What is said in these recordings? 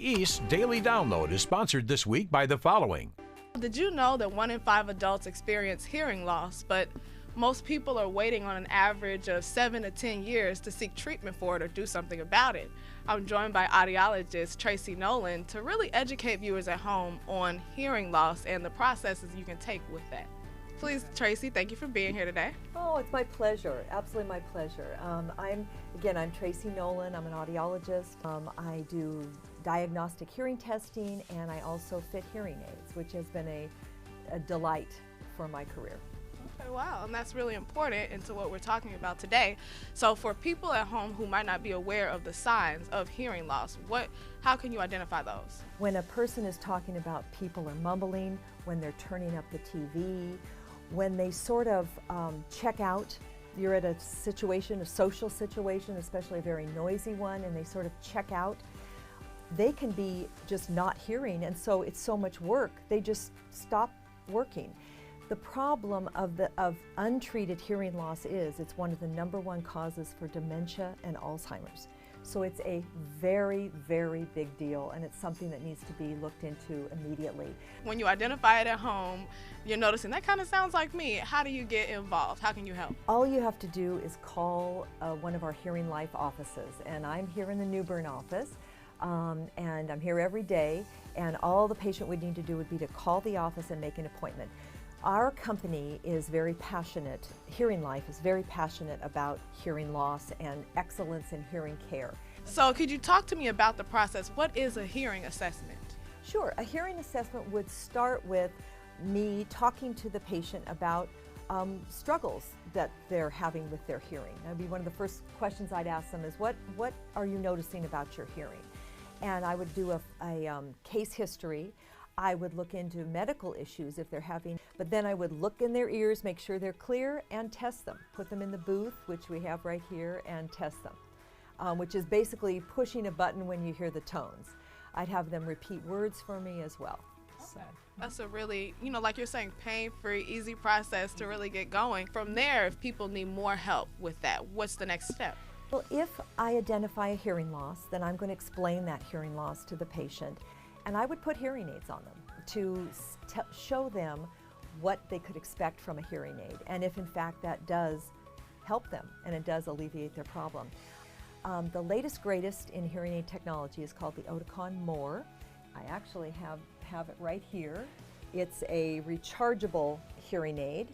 East's Daily Download is sponsored this week by the following. Did you know that 1 in 5 adults experience hearing loss, but most people are waiting on an average of 7 to 10 years to seek treatment for it or do something about it? I'm joined by audiologist Tracy Nolan to really educate viewers at home on hearing loss and the processes you can take with that. Please, Tracy, thank you for being here today. Oh, it's my pleasure. Absolutely my pleasure. I'm Tracy Nolan. I'm an audiologist. I do diagnostic hearing testing, and I also fit hearing aids, which has been a delight for my career. Okay, wow, and that's really important into what we're talking about today. So for people at home who might not be aware of the signs of hearing loss, how can you identify those? When a person is talking about people are mumbling, when they're turning up the TV, when they sort of check out, you're at a situation, a social situation, especially a very noisy one, and they sort of check out, they can be just not hearing, and so it's so much work, they just stop working. The problem of untreated hearing loss is it's one of the #1 causes for dementia and Alzheimer's. So it's a very, very big deal, and it's something that needs to be looked into immediately. When you identify it at home, you're noticing that kind of sounds like me. How do you get involved? How can you help? All you have to do is call one of our Hearing Life offices, and I'm here in the New Bern office, and I'm here every day, and all the patient would need to do would be to call the office and make an appointment. Our company is very passionate, Hearing Life is very passionate about hearing loss and excellence in hearing care. So could you talk to me about the process? What is a hearing assessment? Sure, a hearing assessment would start with me talking to the patient about struggles that they're having with their hearing. That would be one of the first questions I'd ask them is, what are you noticing about your hearing? And I would do a case history. I would look into medical issues if they're having, but then I would look in their ears, make sure they're clear, and test them. Put them in the booth, which we have right here, and test them, which is basically pushing a button when you hear the tones. I'd have them repeat words for me as well. Okay. That's a really, like you're saying, pain-free, easy process to really get going. From there, if people need more help with that, what's the next step? Well, if I identify a hearing loss, then I'm going to explain that hearing loss to the patient. And I would put hearing aids on them to show them what they could expect from a hearing aid, and if in fact that does help them and it does alleviate their problem. The latest greatest in hearing aid technology is called the Oticon More. I actually have it right here. It's a rechargeable hearing aid.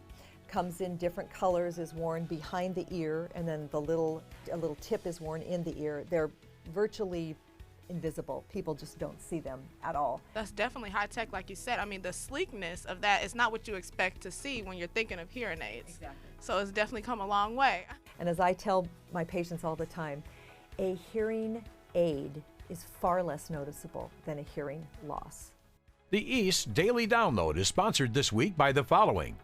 Comes in different colors, is worn behind the ear, and then a little tip is worn in the ear. They're virtually invisible. People just don't see them at all. That's definitely high tech, like you said. I mean, the sleekness of that is not what you expect to see when you're thinking of hearing aids. Exactly. So it's definitely come a long way. And as I tell my patients all the time, a hearing aid is far less noticeable than a hearing loss. The East's Daily Download is sponsored this week by the following.